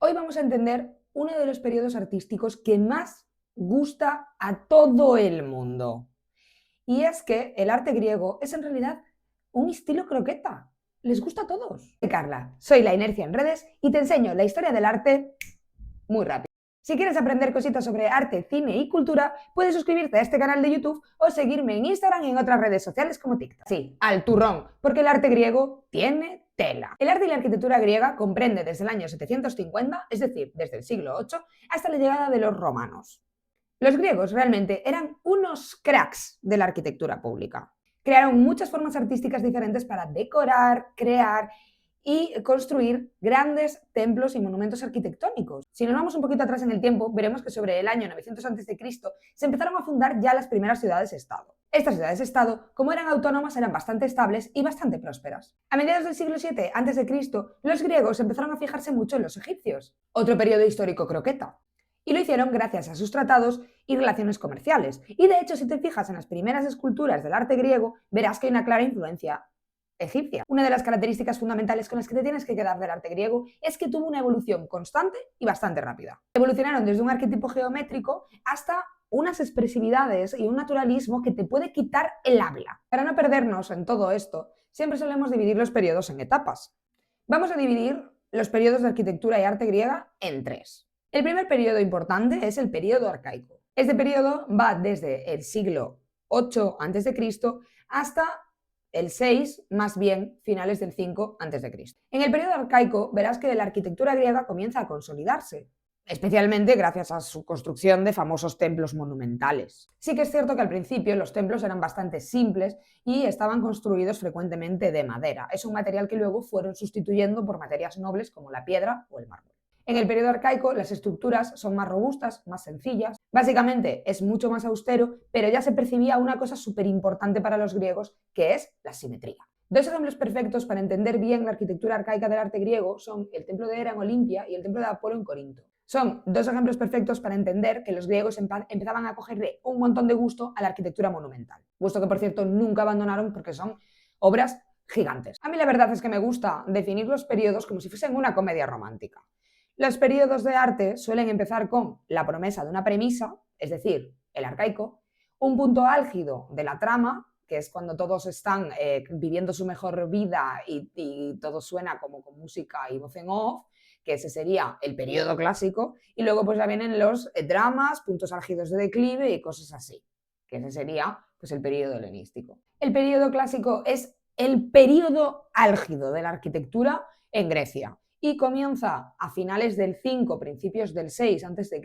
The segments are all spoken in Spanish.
Hoy vamos a entender uno de los periodos artísticos que más gusta a todo el mundo. Y es que el arte griego es en realidad un estilo croqueta. Les gusta a todos. Soy Carla, soy La Inercia en redes y te enseño la historia del arte muy rápido. Si quieres aprender cositas sobre arte, cine y cultura, puedes suscribirte a este canal de YouTube o seguirme en Instagram y en otras redes sociales como TikTok. Sí, al turrón, porque el arte griego tiene tela. El arte y la arquitectura griega comprende desde el año 750, es decir, desde el siglo VIII, hasta la llegada de los romanos. Los griegos realmente eran unos cracks de la arquitectura pública. Crearon muchas formas artísticas diferentes para decorar, crear y construir grandes templos y monumentos arquitectónicos. Si nos vamos un poquito atrás en el tiempo, veremos que sobre el año 900 a.C. se empezaron a fundar ya las primeras ciudades-estado. Estas ciudades-estado, como eran autónomas, eran bastante estables y bastante prósperas. A mediados del siglo VII a.C., los griegos empezaron a fijarse mucho en los egipcios, otro periodo histórico croqueta. Y lo hicieron gracias a sus tratados y relaciones comerciales. Y de hecho, si te fijas en las primeras esculturas del arte griego, verás que hay una clara influencia egipcia. Una de las características fundamentales con las que te tienes que quedar del arte griego es que tuvo una evolución constante y bastante rápida. Evolucionaron desde un arquetipo geométrico hasta unas expresividades y un naturalismo que te puede quitar el habla. Para no perdernos en todo esto, siempre solemos dividir los periodos en etapas. Vamos a dividir los periodos de arquitectura y arte griega en tres. El primer periodo importante es el periodo arcaico. Este periodo va desde el siglo VIII a.C. hasta el 6, más bien finales del 5 a.C. En el periodo arcaico verás que la arquitectura griega comienza a consolidarse, especialmente gracias a su construcción de famosos templos monumentales. Sí que es cierto que al principio los templos eran bastante simples y estaban construidos frecuentemente de madera. Es un material que luego fueron sustituyendo por materias nobles como la piedra o el mármol. En el periodo arcaico las estructuras son más robustas, más sencillas. Básicamente es mucho más austero, pero ya se percibía una cosa súper importante para los griegos, que es la simetría. Dos ejemplos perfectos para entender bien la arquitectura arcaica del arte griego son el templo de Hera en Olimpia y el templo de Apolo en Corinto. Son dos ejemplos perfectos para entender que los griegos empezaban a cogerle un montón de gusto a la arquitectura monumental. Gusto que, por cierto, nunca abandonaron porque son obras gigantes. A mí la verdad es que me gusta definir los periodos como si fuesen una comedia romántica. Los periodos de arte suelen empezar con la promesa de una premisa, es decir, el arcaico, un punto álgido de la trama, que es cuando todos están viviendo su mejor vida y todo suena como con música y voz en off, que ese sería el periodo clásico, y luego pues ya vienen los dramas, puntos álgidos de declive y cosas así, que ese sería pues el periodo helenístico. El periodo clásico es el periodo álgido de la arquitectura en Grecia y comienza a finales del 5, principios del 6 a.C.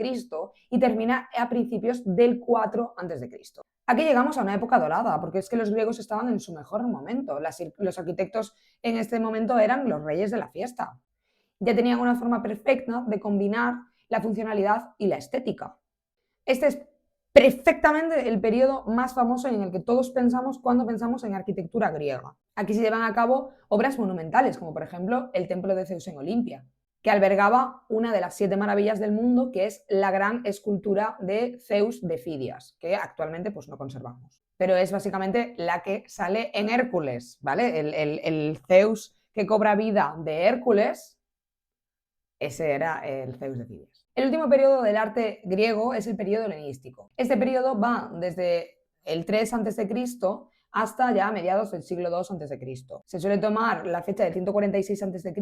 y termina a principios del 4 a.C. Aquí llegamos a una época dorada, porque es que los griegos estaban en su mejor momento. Los arquitectos en este momento eran los reyes de la fiesta. Ya tenían una forma perfecta de combinar la funcionalidad y la estética. Este es perfectamente el periodo más famoso en el que todos pensamos cuando pensamos en arquitectura griega. Aquí se llevan a cabo obras monumentales, como por ejemplo el templo de Zeus en Olimpia, que albergaba una de las 7 maravillas del mundo, que es la gran escultura de Zeus de Fidias, que actualmente pues no conservamos. Pero es básicamente la que sale en Hércules, ¿vale? El Zeus que cobra vida de Hércules, ese era el Zeus de Fidias. El último periodo del arte griego es el periodo helenístico. Este periodo va desde el 3 a.C. hasta ya mediados del siglo II a.C. Se suele tomar la fecha del 146 a.C.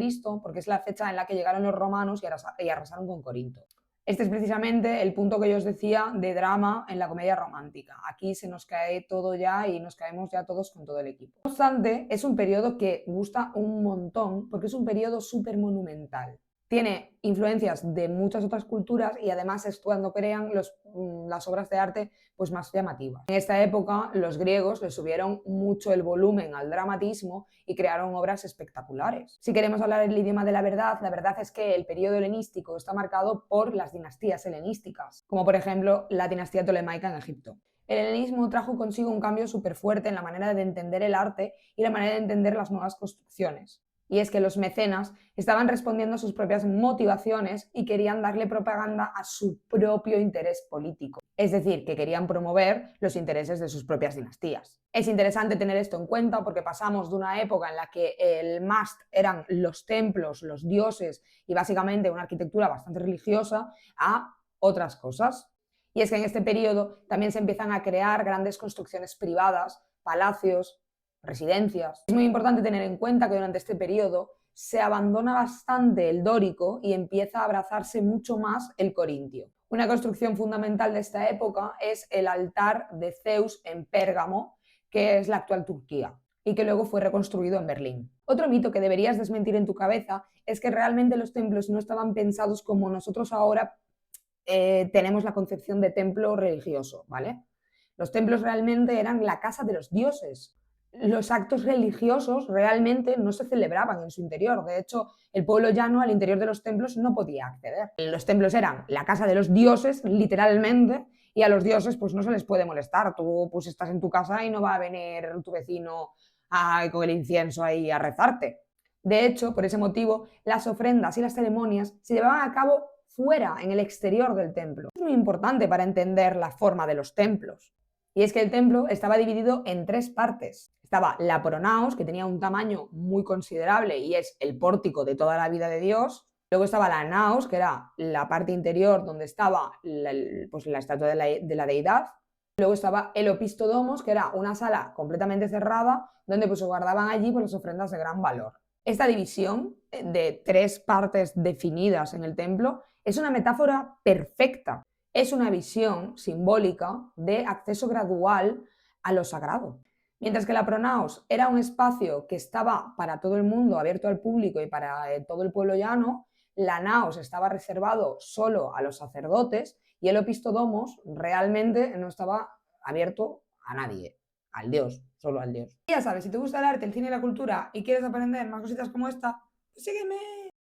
porque es la fecha en la que llegaron los romanos y arrasaron con Corinto. Este es precisamente el punto que yo os decía de drama en la comedia romántica. Aquí se nos cae todo ya y nos caemos ya todos con todo el equipo. No obstante, es un periodo que gusta un montón porque es un periodo súper monumental. Tiene influencias de muchas otras culturas y además es cuando crean las obras de arte pues más llamativas. En esta época los griegos le subieron mucho el volumen al dramatismo y crearon obras espectaculares. Si queremos hablar el idioma de la verdad es que el periodo helenístico está marcado por las dinastías helenísticas, como por ejemplo la dinastía tolemaica en Egipto. El helenismo trajo consigo un cambio súper fuerte en la manera de entender el arte y la manera de entender las nuevas construcciones. Y es que los mecenas estaban respondiendo a sus propias motivaciones y querían darle propaganda a su propio interés político. Es decir, que querían promover los intereses de sus propias dinastías. Es interesante tener esto en cuenta porque pasamos de una época en la que el must eran los templos, los dioses y básicamente una arquitectura bastante religiosa a otras cosas. Y es que en este periodo también se empiezan a crear grandes construcciones privadas, palacios, residencias. Es muy importante tener en cuenta que durante este periodo se abandona bastante el dórico y empieza a abrazarse mucho más el corintio. Una construcción fundamental de esta época es el altar de Zeus en Pérgamo, que es la actual Turquía, y que luego fue reconstruido en Berlín. Otro mito que deberías desmentir en tu cabeza es que realmente los templos no estaban pensados como nosotros ahora tenemos la concepción de templo religioso, ¿vale? Los templos realmente eran la casa de los dioses. Los actos religiosos realmente no se celebraban en su interior. De hecho, el pueblo llano al interior de los templos no podía acceder. Los templos eran la casa de los dioses, literalmente, y a los dioses pues no se les puede molestar. Tú pues estás en tu casa y no va a venir tu vecino con el incienso ahí a rezarte. De hecho, por ese motivo, las ofrendas y las ceremonias se llevaban a cabo fuera, en el exterior del templo. Es muy importante para entender la forma de los templos. Y es que el templo estaba dividido en tres partes. Estaba la pronaos, que tenía un tamaño muy considerable y es el pórtico de toda la vida de Dios. Luego estaba la naos, que era la parte interior donde estaba la estatua de la deidad. Luego estaba el opistodomos, que era una sala completamente cerrada donde pues se guardaban allí pues, las ofrendas de gran valor. Esta división de tres partes definidas en el templo es una metáfora perfecta. Es una visión simbólica de acceso gradual a lo sagrado. Mientras que la pronaos era un espacio que estaba para todo el mundo, abierto al público y para todo el pueblo llano, la naos estaba reservado solo a los sacerdotes y el opistodomos realmente no estaba abierto a nadie, al Dios, solo al Dios. Y ya sabes, si te gusta el arte, el cine y la cultura y quieres aprender más cositas como esta, pues sígueme.